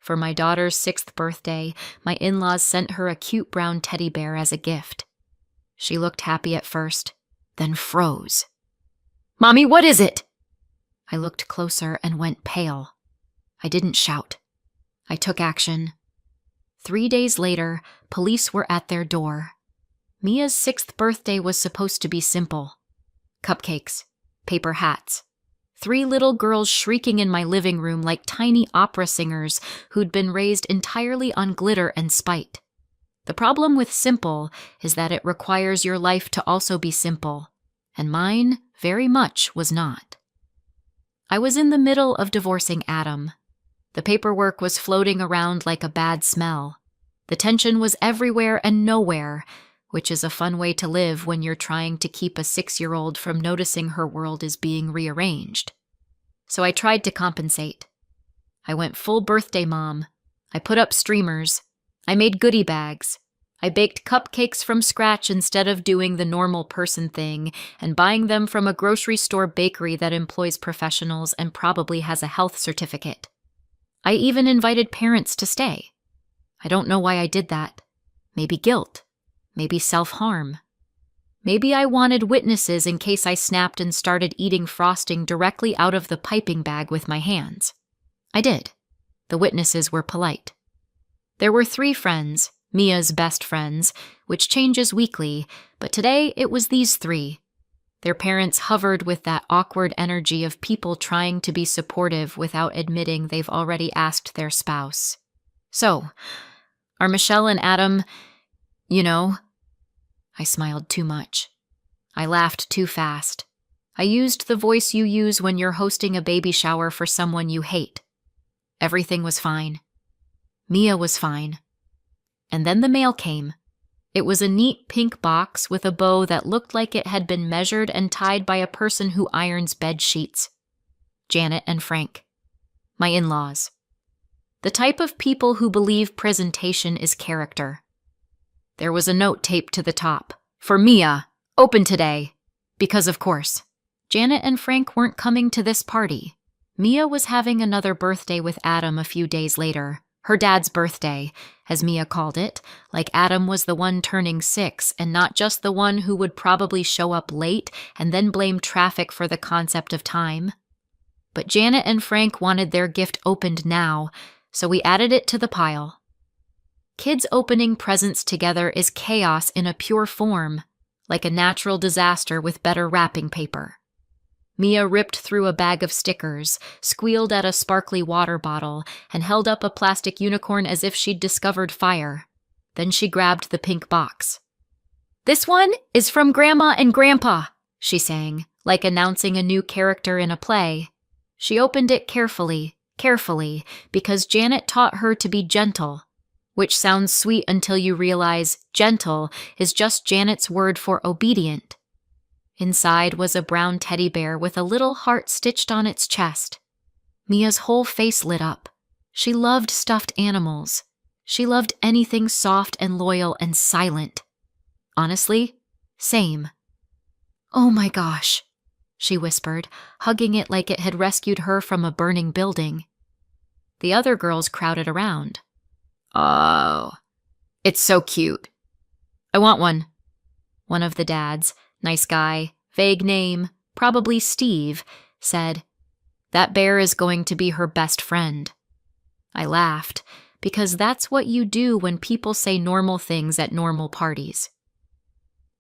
For my daughter's 6th birthday, my in-laws sent her a cute brown teddy bear as a gift. She looked happy at first, then froze. "Mommy, what is it?" I looked closer and went pale. I didn't shout. I took action. 3 days later, police were at their door. Mia's 6th birthday was supposed to be simple. Cupcakes, paper hats, 3 little girls shrieking in my living room like tiny opera singers who'd been raised entirely on glitter and spite. The problem with simple is that it requires your life to also be simple, and mine very much was not. I was in the middle of divorcing Adam. The paperwork was floating around like a bad smell. The tension was everywhere and nowhere, which is a fun way to live when you're trying to keep a 6-year-old from noticing her world is being rearranged. So I tried to compensate. I went full birthday mom. I put up streamers. I made goodie bags. I baked cupcakes from scratch instead of doing the normal person thing and buying them from a grocery store bakery that employs professionals and probably has a health certificate. I even invited parents to stay. I don't know why I did that. Maybe guilt. Maybe self-harm. Maybe I wanted witnesses in case I snapped and started eating frosting directly out of the piping bag with my hands. I did. The witnesses were polite. There were 3 friends, Mia's best friends, which changes weekly, but today it was these 3. Their parents hovered with that awkward energy of people trying to be supportive without admitting they've already asked their spouse. "So, are Michelle and Adam, you know?" I smiled too much. I laughed too fast. I used the voice you use when you're hosting a baby shower for someone you hate. Everything was fine. Mia was fine. And then the mail came. It was a neat pink box with a bow that looked like it had been measured and tied by a person who irons bed sheets. Janet and Frank. My in-laws. The type of people who believe presentation is character. There was a note taped to the top. "For Mia, open today." Because of course, Janet and Frank weren't coming to this party. Mia was having another birthday with Adam a few days later. Her dad's birthday, as Mia called it, like Adam was the one turning 6 and not just the one who would probably show up late and then blame traffic for the concept of time. But Janet and Frank wanted their gift opened now, so we added it to the pile. Kids opening presents together is chaos in a pure form, like a natural disaster with better wrapping paper. Mia ripped through a bag of stickers, squealed at a sparkly water bottle, and held up a plastic unicorn as if she'd discovered fire. Then she grabbed the pink box. "This one is from Grandma and Grandpa," she sang, like announcing a new character in a play. She opened it carefully, because Janet taught her to be gentle, which sounds sweet until you realize gentle is just Janet's word for obedient. Inside was a brown teddy bear with a little heart stitched on its chest. Mia's whole face lit up. She loved stuffed animals. She loved anything soft and loyal and silent. Honestly, same. "Oh my gosh," she whispered, hugging it like it had rescued her from a burning building. The other girls crowded around. "Oh, it's so cute. I want one." One of the dads, nice guy, vague name, probably Steve, said, "That bear is going to be her best friend." I laughed, because that's what you do when people say normal things at normal parties.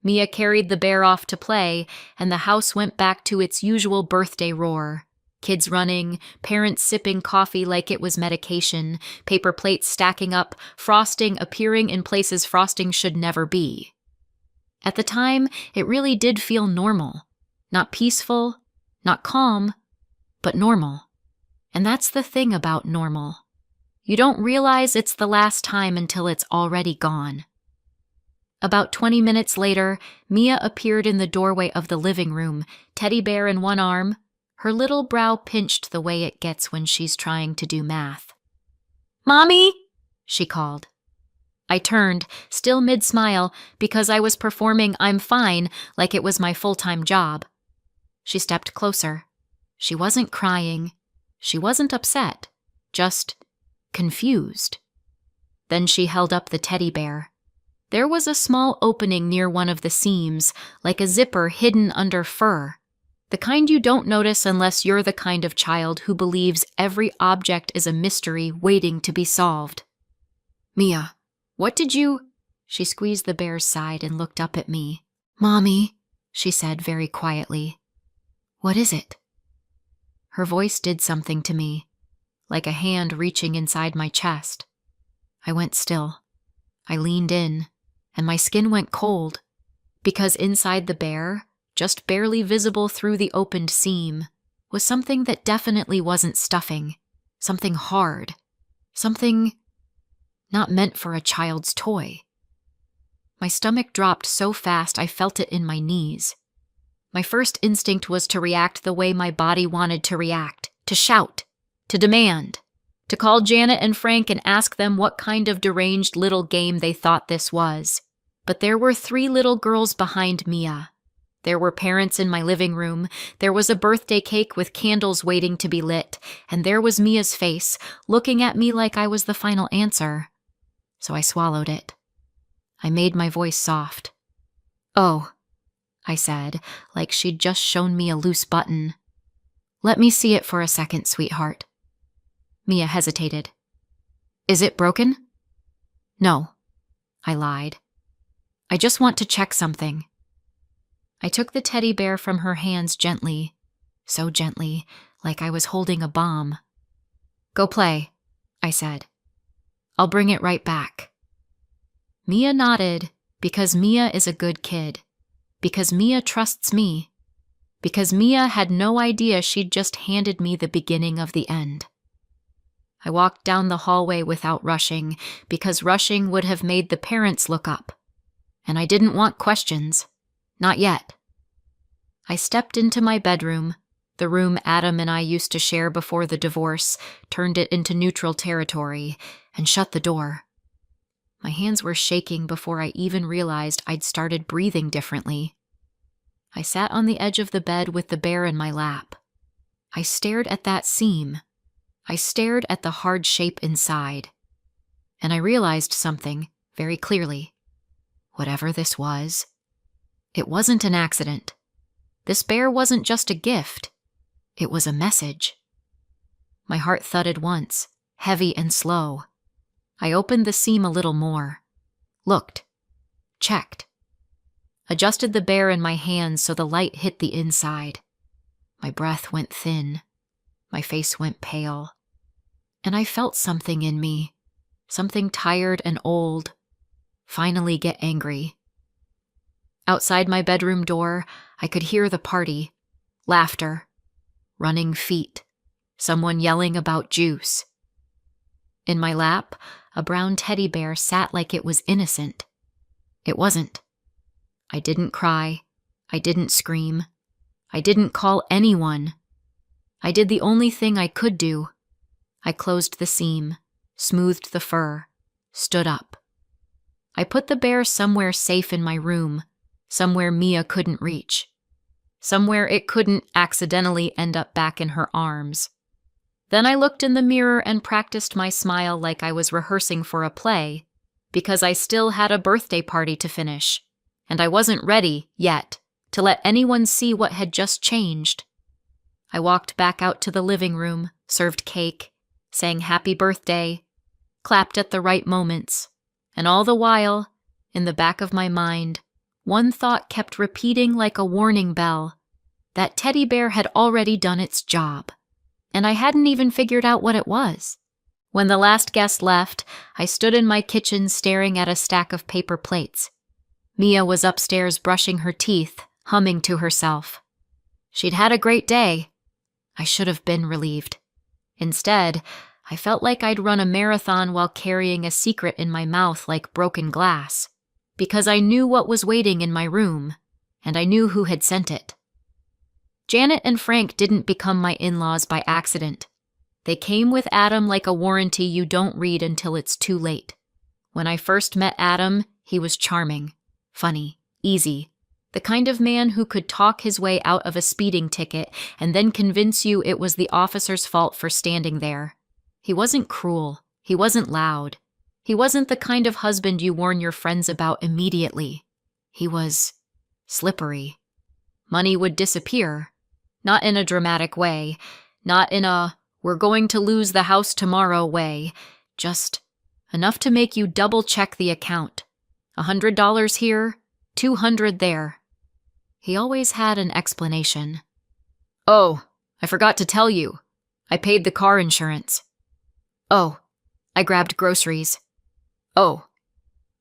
Mia carried the bear off to play, and the house went back to its usual birthday roar. Kids running, parents sipping coffee like it was medication, paper plates stacking up, frosting appearing in places frosting should never be. At the time, it really did feel normal. Not peaceful, not calm, but normal. And that's the thing about normal. You don't realize it's the last time until it's already gone. About 20 minutes later, Mia appeared in the doorway of the living room, teddy bear in one arm, her little brow pinched the way it gets when she's trying to do math. "Mommy!" she called. I turned, still mid-smile, because I was performing "I'm fine" like it was my full-time job. She stepped closer. She wasn't crying. She wasn't upset. Just confused. Then she held up the teddy bear. There was a small opening near one of the seams, like a zipper hidden under fur. The kind you don't notice unless you're the kind of child who believes every object is a mystery waiting to be solved. "Mia, what did you—" She squeezed the bear's side and looked up at me. "Mommy," she said very quietly. "What is it?" Her voice did something to me, like a hand reaching inside my chest. I went still. I leaned in, and my skin went cold, because inside the bear, just barely visible through the opened seam, was something that definitely wasn't stuffing, something hard, something not meant for a child's toy. My stomach dropped so fast I felt it in my knees. My first instinct was to react the way my body wanted to react, to shout, to demand, to call Janet and Frank and ask them what kind of deranged little game they thought this was. But there were 3 little girls behind Mia. There were parents in my living room, there was a birthday cake with candles waiting to be lit, and there was Mia's face, looking at me like I was the final answer. So I swallowed it. I made my voice soft. "Oh," I said, like she'd just shown me a loose button. "Let me see it for a second, sweetheart." Mia hesitated. "Is it broken?" "No," I lied. "I just want to check something." I took the teddy bear from her hands gently, so gently, like I was holding a bomb. "Go play," I said. "I'll bring it right back." Mia nodded, because Mia is a good kid, because Mia trusts me, because Mia had no idea she'd just handed me the beginning of the end. I walked down the hallway without rushing, because rushing would have made the parents look up. And I didn't want questions. Not yet. I stepped into my bedroom, the room Adam and I used to share before the divorce, turned it into neutral territory, and shut the door. My hands were shaking before I even realized I'd started breathing differently. I sat on the edge of the bed with the bear in my lap. I stared at that seam. I stared at the hard shape inside. And I realized something very clearly. Whatever this was, it wasn't an accident. This bear wasn't just a gift. It was a message. My heart thudded once, heavy and slow. I opened the seam a little more. Looked. Checked. Adjusted the bear in my hands so the light hit the inside. My breath went thin. My face went pale. And I felt something in me, something tired and old, finally get angry. Outside my bedroom door, I could hear the party, laughter, running feet, someone yelling about juice. In my lap, a brown teddy bear sat like it was innocent. It wasn't. I didn't cry. I didn't scream. I didn't call anyone. I did the only thing I could do. I closed the seam, smoothed the fur, stood up. I put the bear somewhere safe in my room, somewhere Mia couldn't reach, somewhere it couldn't accidentally end up back in her arms. Then I looked in the mirror and practiced my smile like I was rehearsing for a play, because I still had a birthday party to finish, and I wasn't ready, yet, to let anyone see what had just changed. I walked back out to the living room, served cake, sang happy birthday, clapped at the right moments, and all the while, in the back of my mind, one thought kept repeating like a warning bell. That teddy bear had already done its job, and I hadn't even figured out what it was. When the last guest left, I stood in my kitchen staring at a stack of paper plates. Mia was upstairs brushing her teeth, humming to herself. She'd had a great day. I should have been relieved. Instead, I felt like I'd run a marathon while carrying a secret in my mouth like broken glass, because I knew what was waiting in my room, and I knew who had sent it. Janet and Frank didn't become my in-laws by accident. They came with Adam like a warranty you don't read until it's too late. When I first met Adam, he was charming, funny, easy, the kind of man who could talk his way out of a speeding ticket and then convince you it was the officer's fault for standing there. He wasn't cruel. He He wasn't loud. He wasn't the kind of husband you warn your friends about immediately. He was slippery. Money would disappear. Not in a dramatic way. Not in a, we're going to lose the house tomorrow way. Just enough to make you double-check the account. $100 here, $200 there. He always had an explanation. Oh, I forgot to tell you. I paid the car insurance. Oh, I grabbed groceries. Oh,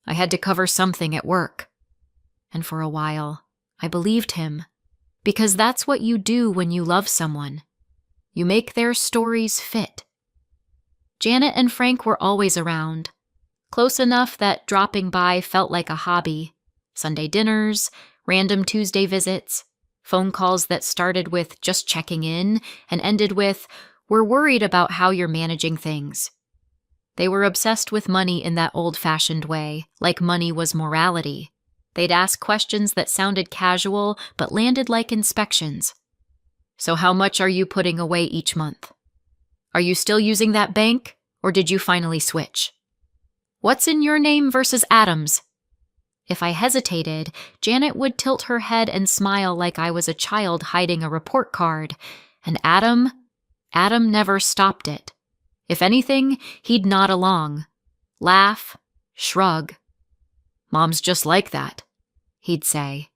I had to cover something at work. And for a while, I believed him, because that's what you do when you love someone. You make their stories fit. Janet and Frank were always around, close enough that dropping by felt like a hobby. Sunday dinners, random Tuesday visits, phone calls that started with just checking in and ended with, we're worried about how you're managing things. They were obsessed with money in that old-fashioned way, like money was morality. They'd ask questions that sounded casual but landed like inspections. So how much are you putting away each month? Are you still using that bank, or did you finally switch? What's in your name versus Adam's? If I hesitated, Janet would tilt her head and smile like I was a child hiding a report card, and Adam never stopped it. If anything, he'd nod along, laugh, shrug. Mom's just like that, he'd say.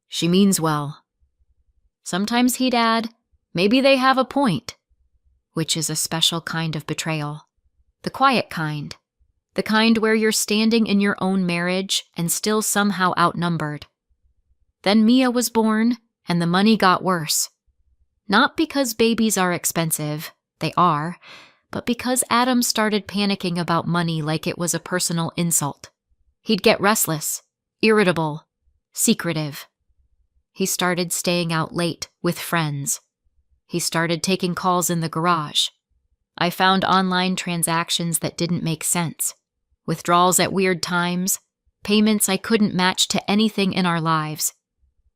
She means well. Sometimes he'd add, maybe they have a point, which is a special kind of betrayal. The quiet kind. The kind where you're standing in your own marriage and still somehow outnumbered. Then Mia was born, and the money got worse. Not because babies are expensive, they are, but because Adam started panicking about money like it was a personal insult. He'd get restless, irritable, secretive. He started staying out late with friends. He started taking calls in the garage. I found online transactions that didn't make sense. Withdrawals at weird times, payments I couldn't match to anything in our lives.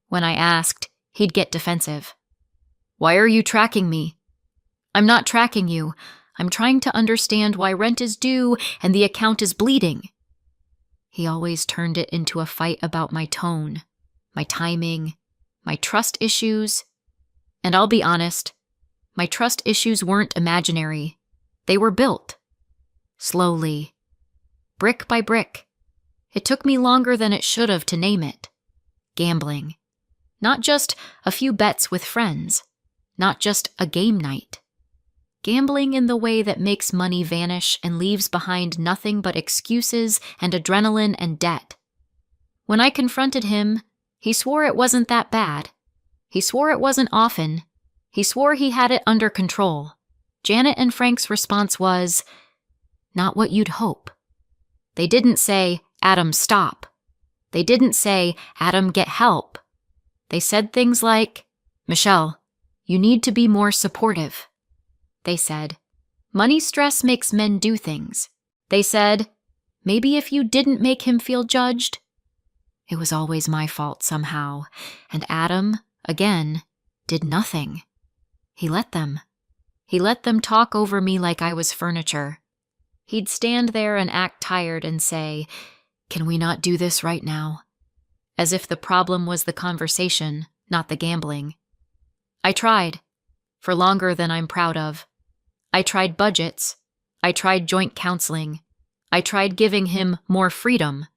When I asked, he'd get defensive. Why are you tracking me? I'm not tracking you. I'm trying to understand why rent is due and the account is bleeding. He always turned it into a fight about my tone, my timing, my trust issues. And I'll be honest, my trust issues weren't imaginary. They were built. Slowly. Brick by brick. It took me longer than it should have to name it. Gambling. Not just a few bets with friends. Not just a game night. Gambling in the way that makes money vanish and leaves behind nothing but excuses and adrenaline and debt. When I confronted him, he swore it wasn't that bad. He swore it wasn't often. He swore he had it under control. Janet and Frank's response was, not what you'd hope. They didn't say, Adam, stop. They didn't say, Adam, get help. They said things like, Michelle, you need to be more supportive. They said, money stress makes men do things. They said, maybe if you didn't make him feel judged. It was always my fault somehow, and Adam, again, did nothing. He let them. He let them talk over me like I was furniture. He'd stand there and act tired and say, can we not do this right now? As if the problem was the conversation, not the gambling. I tried, for longer than I'm proud of. I tried budgets. I tried joint counseling. I tried giving him more freedom,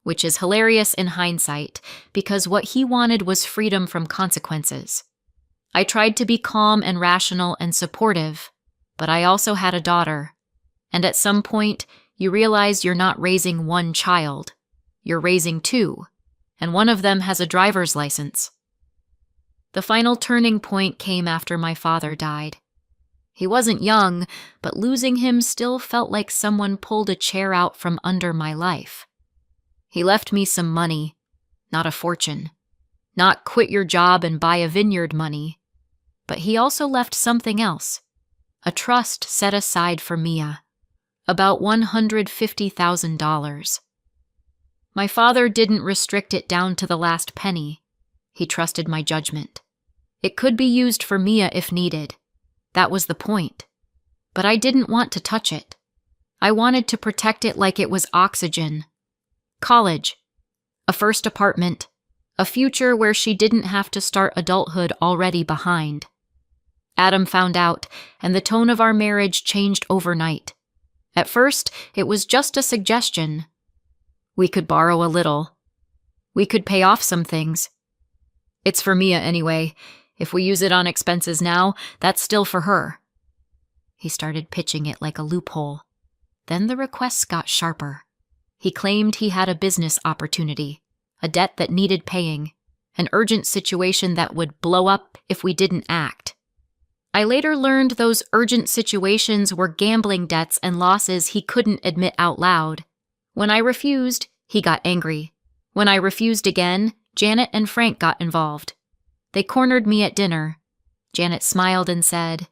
which is hilarious in hindsight because what he wanted was freedom from consequences. I tried to be calm and rational and supportive, but I also had a daughter. And at some point, you realize you're not raising one child. You're raising two, and one of them has a driver's license. The final turning point came after my father died. He wasn't young, but losing him still felt like someone pulled a chair out from under my life. He left me some money, not a fortune, not quit your job and buy a vineyard money, but he also left something else, a trust set aside for Mia, about $150,000. My father didn't restrict it down to the last penny. He trusted my judgment. It could be used for Mia if needed. That was the point. But I didn't want to touch it. I wanted to protect it like it was oxygen. College, a first apartment, a future where she didn't have to start adulthood already behind. Adam found out, and the tone of our marriage changed overnight. At first, it was just a suggestion. We could borrow a little. We could pay off some things. It's for Mia anyway. If we use it on expenses now, that's still for her. He started pitching it like a loophole. Then the requests got sharper. He claimed he had a business opportunity, a debt that needed paying, an urgent situation that would blow up if we didn't act. I later learned those urgent situations were gambling debts and losses he couldn't admit out loud. When I refused, he got angry. When I refused again, Janet and Frank got involved. They cornered me at dinner. Janet smiled and said,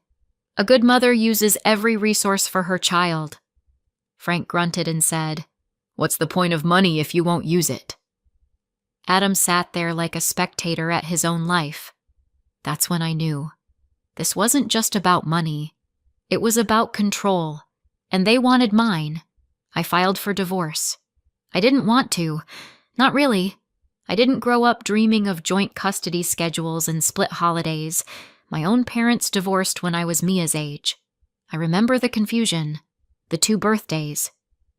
"A good mother uses every resource for her child." Frank grunted and said, "What's the point of money if you won't use it?" Adam sat there like a spectator at his own life. That's when I knew. This wasn't just about money. It was about control, and they wanted mine. I filed for divorce. I didn't want to. Not really. I didn't grow up dreaming of joint custody schedules and split holidays. My own parents divorced when I was Mia's age. I remember the confusion, the 2 birthdays,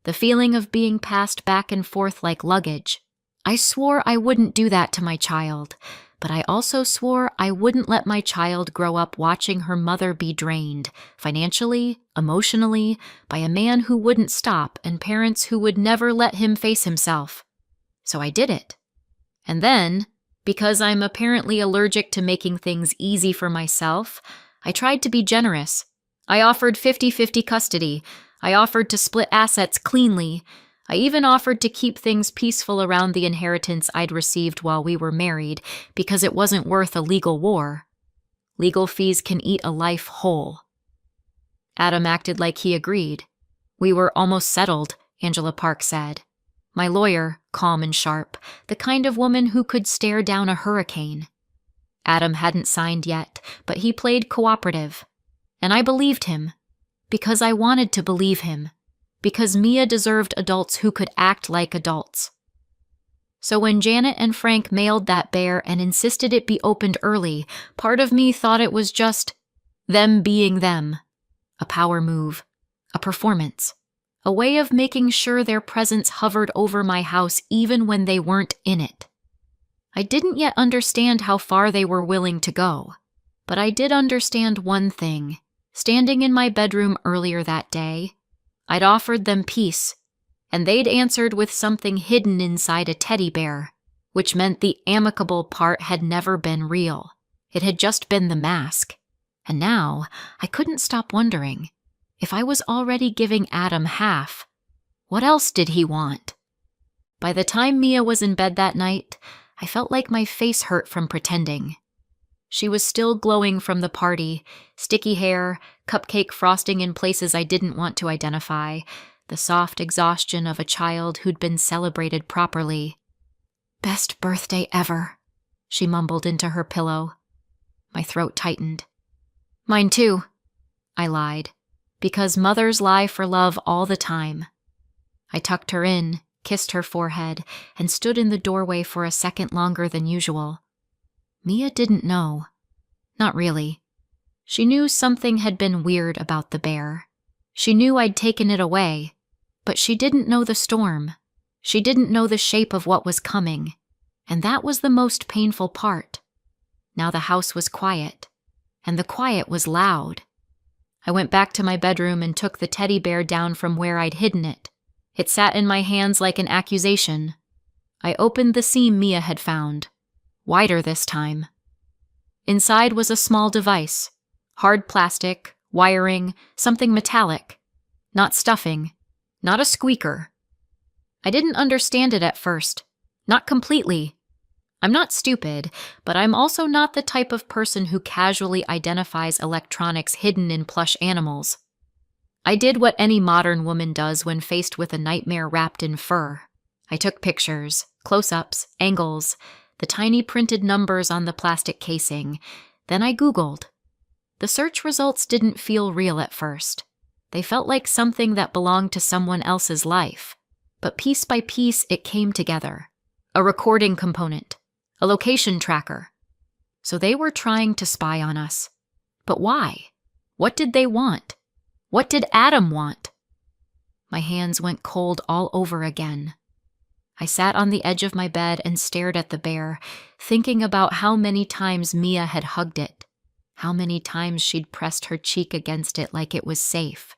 the feeling of being passed back and forth like luggage. I swore I wouldn't do that to my child, but I also swore I wouldn't let my child grow up watching her mother be drained, financially, emotionally, by a man who wouldn't stop and parents who would never let him face himself. So I did it. And then, because I'm apparently allergic to making things easy for myself, I tried to be generous. I offered 50-50 custody. I offered to split assets cleanly. I even offered to keep things peaceful around the inheritance I'd received while we were married, because it wasn't worth a legal war. Legal fees can eat a life whole. Adam acted like he agreed. We were almost settled, Angela Park said. My lawyer, calm and sharp, the kind of woman who could stare down a hurricane. Adam hadn't signed yet, but he played cooperative. And I believed him. Because I wanted to believe him. Because Mia deserved adults who could act like adults. So when Janet and Frank mailed that bear and insisted it be opened early, part of me thought it was just them being them. A power move. A performance. A way of making sure their presence hovered over my house even when they weren't in it. I didn't yet understand how far they were willing to go. But I did understand one thing. Standing in my bedroom earlier that day, I'd offered them peace, and they'd answered with something hidden inside a teddy bear, which meant the amicable part had never been real. It had just been the mask. And now, I couldn't stop wondering, if I was already giving Adam half, what else did he want? By the time Mia was in bed that night, I felt like my face hurt from pretending. She was still glowing from the party, sticky hair, cupcake frosting in places I didn't want to identify, the soft exhaustion of a child who'd been celebrated properly. "Best birthday ever," she mumbled into her pillow. My throat tightened. "Mine too," I lied, because mothers lie for love all the time. I tucked her in, kissed her forehead, and stood in the doorway for a second longer than usual. Mia didn't know. Not really. She knew something had been weird about the bear. She knew I'd taken it away, but she didn't know the storm. She didn't know the shape of what was coming, and that was the most painful part. Now the house was quiet, and the quiet was loud. I went back to my bedroom and took the teddy bear down from where I'd hidden it. It sat in my hands like an accusation. I opened the seam Mia had found. Wider this time. Inside was a small device. Hard plastic, wiring, something metallic. Not stuffing. Not a squeaker. I didn't understand it at first. Not completely. I'm not stupid, but I'm also not the type of person who casually identifies electronics hidden in plush animals. I did what any modern woman does when faced with a nightmare wrapped in fur. I took pictures, close-ups, angles, the tiny printed numbers on the plastic casing. Then I Googled. The search results didn't feel real at first. They felt like something that belonged to someone else's life. But piece by piece, it came together. A recording component. A location tracker. So they were trying to spy on us. But why? What did they want? What did Adam want? My hands went cold all over again. I sat on the edge of my bed and stared at the bear, thinking about how many times Mia had hugged it, how many times she'd pressed her cheek against it like it was safe,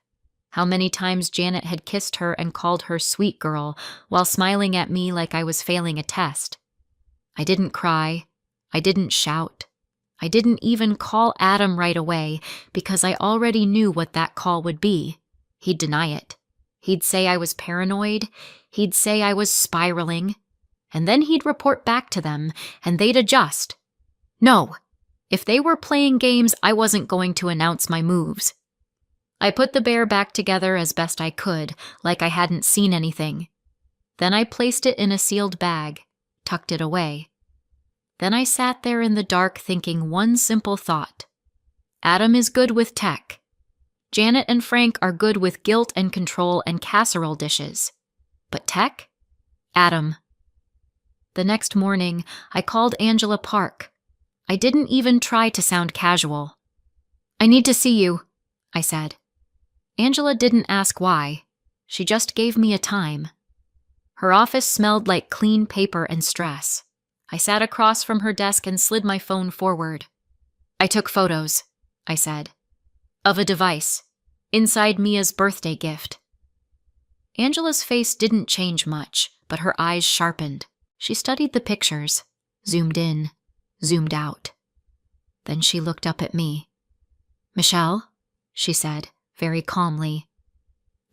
how many times Janet had kissed her and called her sweet girl while smiling at me like I was failing a test. I didn't cry. I didn't shout. I didn't even call Adam right away because I already knew what that call would be. He'd deny it. He'd say I was paranoid. He'd say I was spiraling. And then he'd report back to them, and they'd adjust. No, if they were playing games, I wasn't going to announce my moves. I put the bear back together as best I could, like I hadn't seen anything. Then I placed it in a sealed bag, tucked it away. Then I sat there in the dark thinking one simple thought. Adam is good with tech. Janet and Frank are good with guilt and control and casserole dishes. But tech? Adam. The next morning, I called Angela Park. I didn't even try to sound casual. I need to see you, I said. Angela didn't ask why. She just gave me a time. Her office smelled like clean paper and stress. I sat across from her desk and slid my phone forward. I took photos, I said, of a device, inside Mia's birthday gift. Angela's face didn't change much, but her eyes sharpened. She studied the pictures, zoomed in, zoomed out. Then she looked up at me. Michelle, she said, very calmly,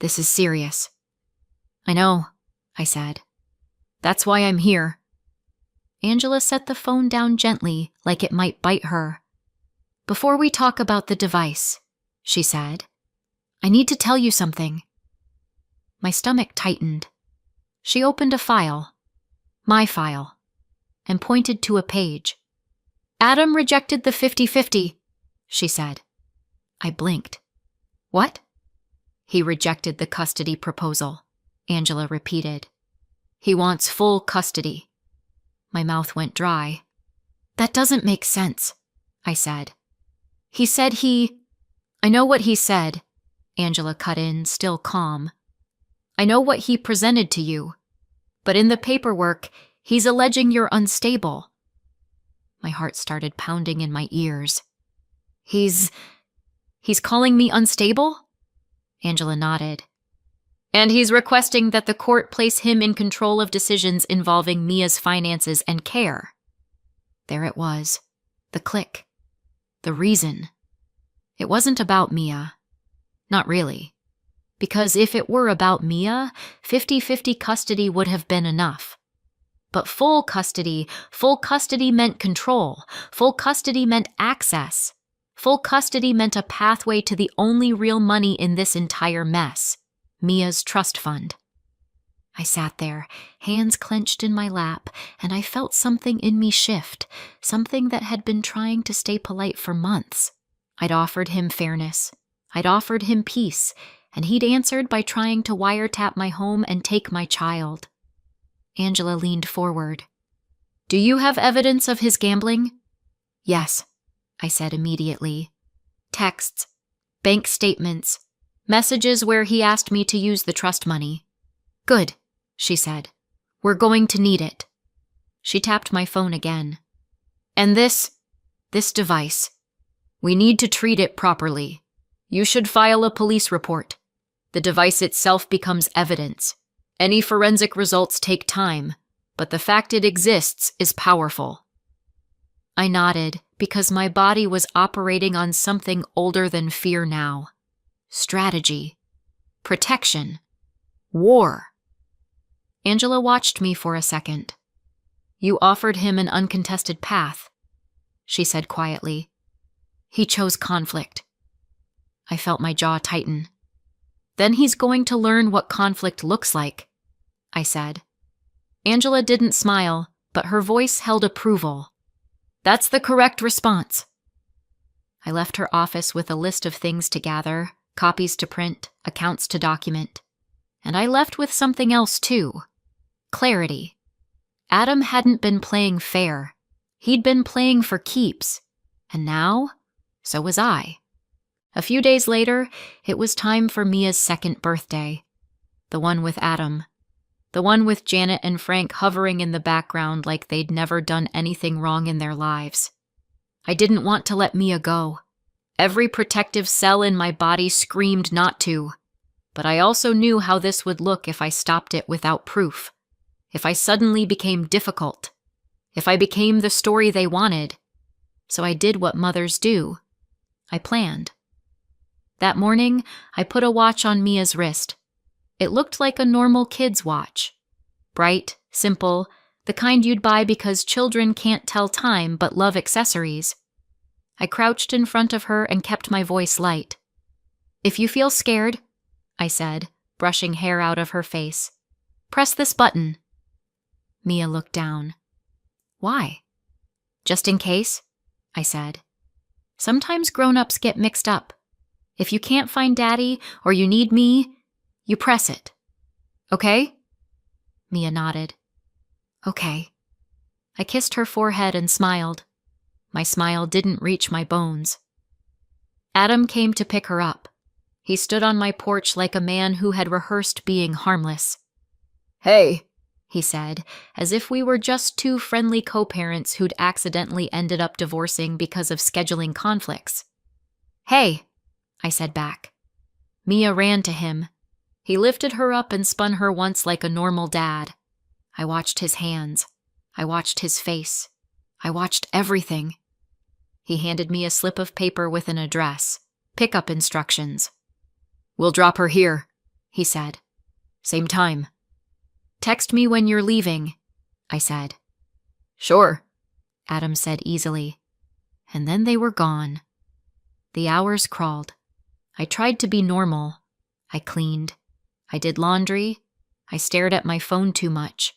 this is serious. I know, I said. That's why I'm here. Angela set the phone down gently, like it might bite her. Before we talk about the device, she said, I need to tell you something. My stomach tightened. She opened a file, my file, and pointed to a page. Adam rejected the 50-50, she said. I blinked. What? He rejected the custody proposal, Angela repeated. He wants full custody. My mouth went dry. That doesn't make sense, I said. He said I know what he said, Angela cut in, still calm. I know what he presented to you. But in the paperwork, he's alleging you're unstable. My heart started pounding in my ears. He's calling me unstable? Angela nodded. And he's requesting that the court place him in control of decisions involving Mia's finances and care. There it was. The click. The reason. It wasn't about Mia. Not really. Because if it were about Mia, 50-50 custody would have been enough. But full custody meant control. Full custody meant access. Full custody meant a pathway to the only real money in this entire mess, Mia's trust fund. I sat there, hands clenched in my lap, and I felt something in me shift, something that had been trying to stay polite for months. I'd offered him fairness. I'd offered him peace, and he'd answered by trying to wiretap my home and take my child. Angela leaned forward. Do you have evidence of his gambling? Yes, I said immediately. Texts, bank statements, messages where he asked me to use the trust money. Good, she said. We're going to need it. She tapped my phone again. And this device. We need to treat it properly. You should file a police report. The device itself becomes evidence. Any forensic results take time, but the fact it exists is powerful. I nodded because my body was operating on something older than fear now. Strategy. Protection. War. Angela watched me for a second. You offered him an uncontested path, she said quietly. He chose conflict. I felt my jaw tighten. Then he's going to learn what conflict looks like, I said. Angela didn't smile, but her voice held approval. That's the correct response. I left her office with a list of things to gather, copies to print, accounts to document. And I left with something else too. Clarity. Adam hadn't been playing fair. He'd been playing for keeps. And now, so was I. A few days later, it was time for Mia's second birthday. The one with Adam. The one with Janet and Frank hovering in the background like they'd never done anything wrong in their lives. I didn't want to let Mia go. Every protective cell in my body screamed not to. But I also knew how this would look if I stopped it without proof. If I suddenly became difficult. If I became the story they wanted. So I did what mothers do. I planned. That morning, I put a watch on Mia's wrist. It looked like a normal kid's watch. Bright, simple, the kind you'd buy because children can't tell time but love accessories. I crouched in front of her and kept my voice light. "If you feel scared," I said, brushing hair out of her face, "press this button." Mia looked down. "Why?" "Just in case," I said. "Sometimes grown-ups get mixed up. If you can't find Daddy or you need me, you press it. Okay?" Mia nodded. "Okay." I kissed her forehead and smiled. My smile didn't reach my bones. Adam came to pick her up. He stood on my porch like a man who had rehearsed being harmless. "Hey," he said, as if we were just two friendly co-parents who'd accidentally ended up divorcing because of scheduling conflicts. "Hey," I said back. Mia ran to him. He lifted her up and spun her once like a normal dad. I watched his hands. I watched his face. I watched everything. He handed me a slip of paper with an address, pickup instructions. "We'll drop her here," he said. "Same time." "Text me when you're leaving," I said. "Sure," Adam said easily. And then they were gone. The hours crawled. I tried to be normal. I cleaned. I did laundry. I stared at my phone too much.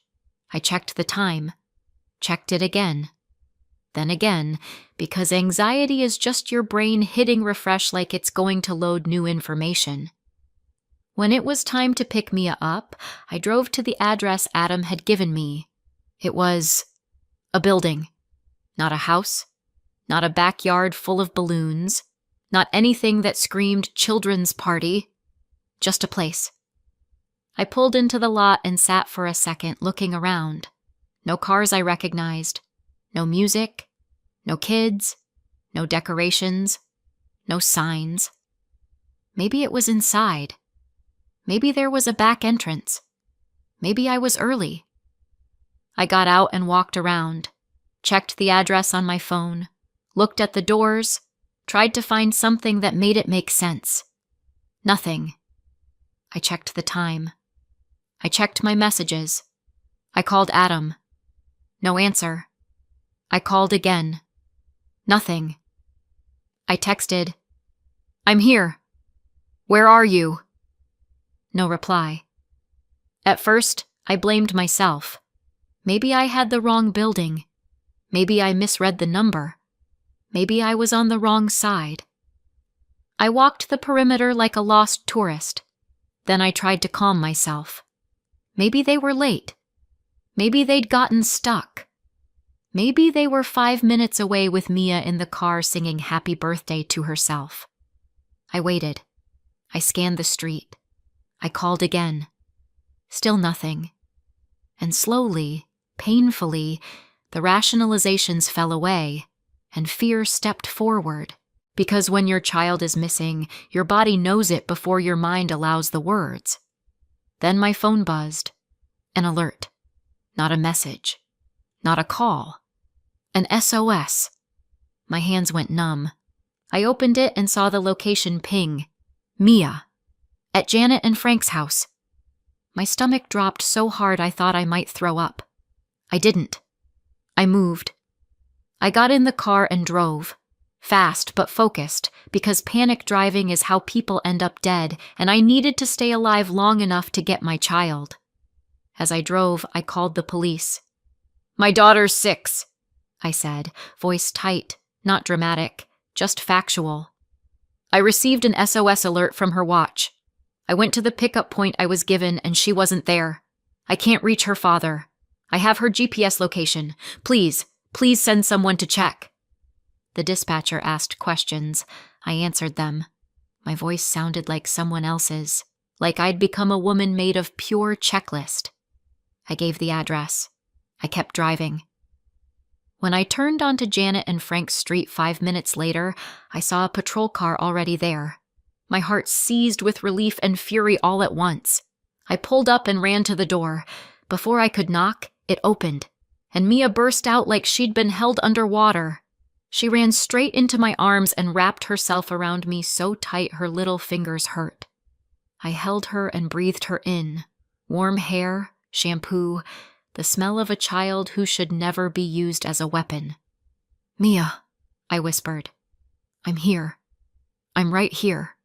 I checked the time. Checked it again. Then again, because anxiety is just your brain hitting refresh like it's going to load new information. When it was time to pick Mia up, I drove to the address Adam had given me. It was a building. Not a house. Not a backyard full of balloons. Not anything that screamed children's party. Just a place. I pulled into the lot and sat for a second looking around. No cars I recognized. No music. No kids. No decorations. No signs. Maybe it was inside. Maybe there was a back entrance. Maybe I was early. I got out and walked around, checked the address on my phone, looked at the doors, tried to find something that made it make sense. Nothing. I checked the time. I checked my messages. I called Adam. No answer. I called again. Nothing. I texted, "I'm here. Where are you?" No reply. At first, I blamed myself. Maybe I had the wrong building. Maybe I misread the number. Maybe I was on the wrong side. I walked the perimeter like a lost tourist. Then I tried to calm myself. Maybe they were late. Maybe they'd gotten stuck. Maybe they were 5 minutes away with Mia in the car singing happy birthday to herself. I waited. I scanned the street. I called again. Still nothing. And slowly, painfully, the rationalizations fell away, and fear stepped forward. Because when your child is missing, your body knows it before your mind allows the words. Then my phone buzzed. An alert. Not a message. Not a call. An SOS. My hands went numb. I opened it and saw the location ping. Mia. At Janet and Frank's house. My stomach dropped so hard I thought I might throw up. I didn't. I moved. I got in the car and drove. Fast but focused, because panic driving is how people end up dead, and I needed to stay alive long enough to get my child. As I drove, I called the police. "My daughter's 6, I said, voice tight, not dramatic, just factual. I received an SOS alert from her watch. I went to the pickup point I was given and she wasn't there. I can't reach her father. I have her GPS location. Please send someone to check." The dispatcher asked questions. I answered them. My voice sounded like someone else's, like I'd become a woman made of pure checklist. I gave the address. I kept driving. When I turned onto Janet and Frank's street 5 minutes later, I saw a patrol car already there. My heart seized with relief and fury all at once. I pulled up and ran to the door. Before I could knock, it opened, and Mia burst out like she'd been held underwater. She ran straight into my arms and wrapped herself around me so tight her little fingers hurt. I held her and breathed her in. Warm hair, shampoo, the smell of a child who should never be used as a weapon. "Mia," I whispered. "I'm here. I'm right here."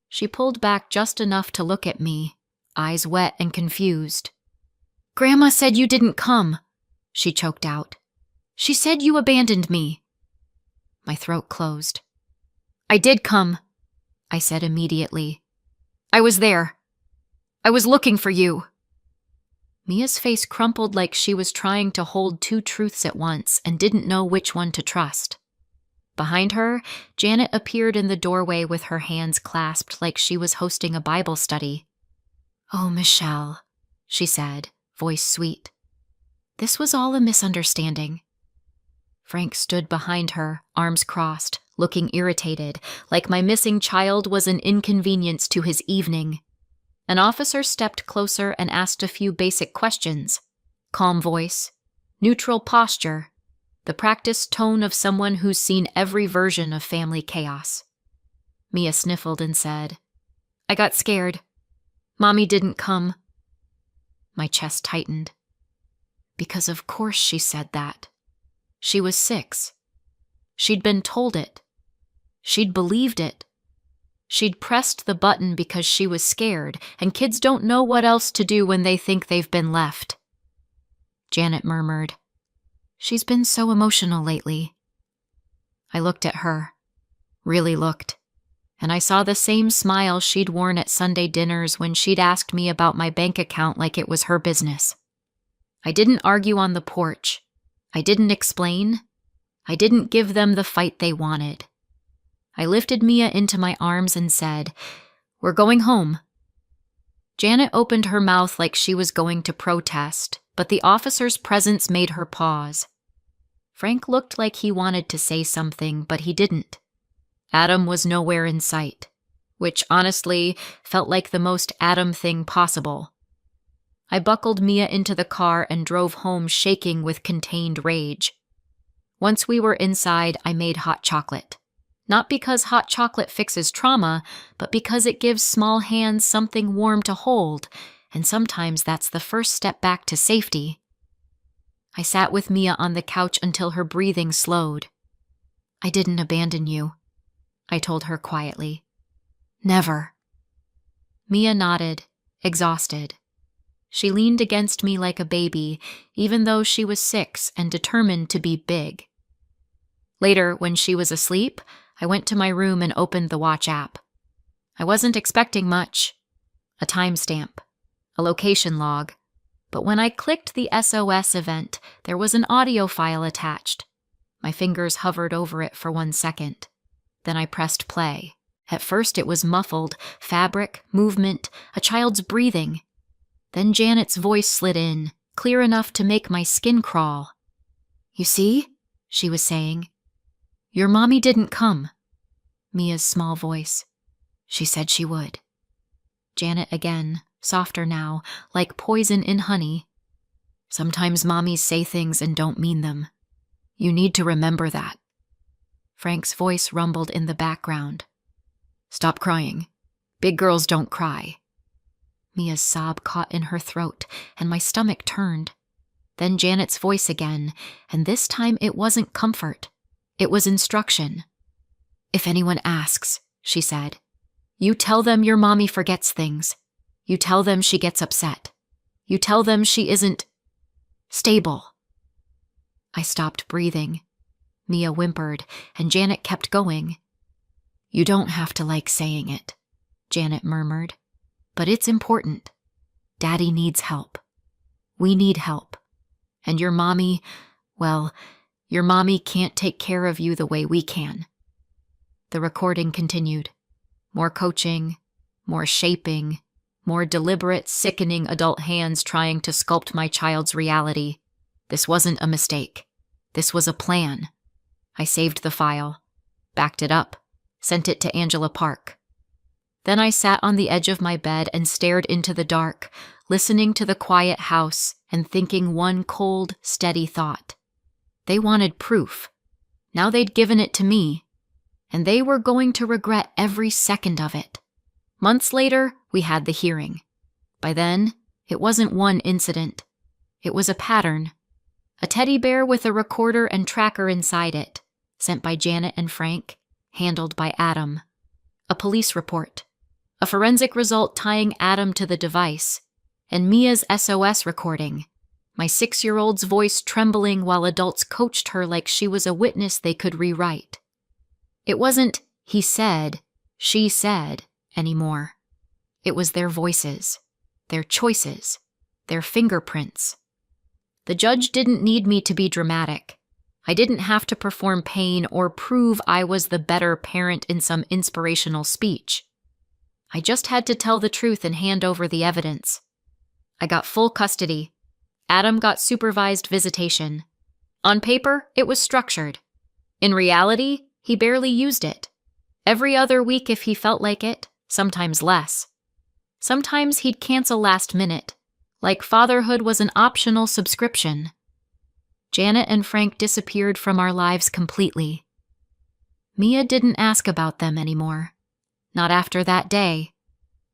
She pulled back just enough to look at me, eyes wet and confused. "Grandma said you didn't come," she choked out. "She said you abandoned me." My throat closed. "I did come," I said immediately. "I was there. I was looking for you." Mia's face crumpled like she was trying to hold two truths at once and didn't know which one to trust. Behind her, Janet appeared in the doorway with her hands clasped like she was hosting a Bible study. "Oh, Michelle," she said, voice sweet. "This was all a misunderstanding." Frank stood behind her, arms crossed, looking irritated, like my missing child was an inconvenience to his evening. An officer stepped closer and asked a few basic questions. Calm voice, neutral posture, the practiced tone of someone who's seen every version of family chaos. Mia sniffled and said, "I got scared. Mommy didn't come." My chest tightened. Because of course she said that. She was 6. She'd been told it. She'd believed it. She'd pressed the button because she was scared, and kids don't know what else to do when they think they've been left. Janet murmured, "She's been so emotional lately." I looked at her, really looked, and I saw the same smile she'd worn at Sunday dinners when she'd asked me about my bank account like it was her business. I didn't argue on the porch. I didn't explain. I didn't give them the fight they wanted. I lifted Mia into my arms and said, "We're going home." Janet opened her mouth like she was going to protest, but the officer's presence made her pause. Frank looked like he wanted to say something, but he didn't. Adam was nowhere in sight, which honestly felt like the most Adam thing possible. I buckled Mia into the car and drove home shaking with contained rage. Once we were inside, I made hot chocolate. Not because hot chocolate fixes trauma, but because it gives small hands something warm to hold, and sometimes that's the first step back to safety. I sat with Mia on the couch until her breathing slowed. "I didn't abandon you," I told her quietly. "Never." Mia nodded, exhausted. She leaned against me like a baby, even though she was 6 and determined to be big. Later, when she was asleep, I went to my room and opened the watch app. I wasn't expecting much. A timestamp, a location log. But when I clicked the SOS event, there was an audio file attached. My fingers hovered over it for 1 second. Then I pressed play. At first it was muffled, fabric, movement, a child's breathing. Then Janet's voice slid in, clear enough to make my skin crawl. "You see?" she was saying. "Your mommy didn't come." Mia's small voice. "She said she would." Janet again, softer now, like poison in honey. "Sometimes mommies say things and don't mean them. You need to remember that." Frank's voice rumbled in the background. "Stop crying. Big girls don't cry." Mia's sob caught in her throat, and my stomach turned. Then Janet's voice again, and this time it wasn't comfort. It was instruction. "If anyone asks," she said, "you tell them your mommy forgets things. You tell them she gets upset. You tell them she isn't stable." I stopped breathing. Mia whimpered, and Janet kept going. You don't have to like saying it, Janet murmured, but it's important. Daddy needs help. We need help. And your mommy, well, your mommy can't take care of you the way we can. The recording continued. More coaching, more shaping, more deliberate, sickening adult hands trying to sculpt my child's reality. This wasn't a mistake. This was a plan. I saved the file, backed it up, sent it to Angela Park. Then I sat on the edge of my bed and stared into the dark, listening to the quiet house and thinking one cold, steady thought. They wanted proof. Now they'd given it to me, and they were going to regret every second of it. Months later, we had the hearing. By then, it wasn't one incident. It was a pattern. A teddy bear with a recorder and tracker inside it, sent by Janet and Frank, handled by Adam. A police report. A forensic result tying Adam to the device. And Mia's SOS recording. My 6-year-old's voice trembling while adults coached her like she was a witness they could rewrite. It wasn't, he said, she said, anymore. It was their voices, their choices, their fingerprints. The judge didn't need me to be dramatic. I didn't have to perform pain or prove I was the better parent in some inspirational speech. I just had to tell the truth and hand over the evidence. I got full custody. Adam got supervised visitation. On paper, it was structured. In reality, he barely used it. Every other week if he felt like it, sometimes less. Sometimes he'd cancel last minute, like fatherhood was an optional subscription. Janet and Frank disappeared from our lives completely. Mia didn't ask about them anymore. Not after that day.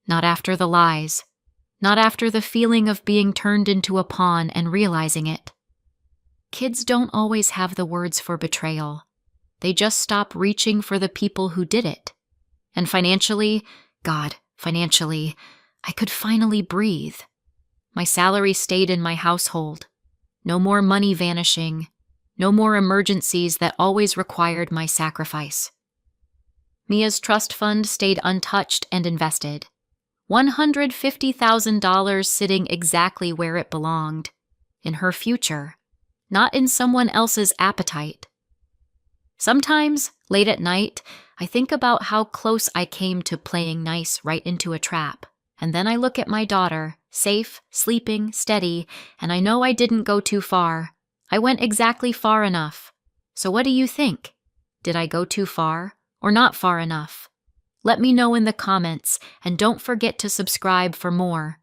Not after the lies. Not after the feeling of being turned into a pawn and realizing it. Kids don't always have the words for betrayal. They just stop reaching for the people who did it. And financially, I could finally breathe. My salary stayed in my household. No more money vanishing. No more emergencies that always required my sacrifice. Mia's trust fund stayed untouched and invested. $150,000 sitting exactly where it belonged, in her future, not in someone else's appetite. Sometimes, late at night, I think about how close I came to playing nice right into a trap, and then I look at my daughter, safe, sleeping, steady, and I know I didn't go too far. I went exactly far enough. So what do you think? Did I go too far, or not far enough? Let me know in the comments, and don't forget to subscribe for more.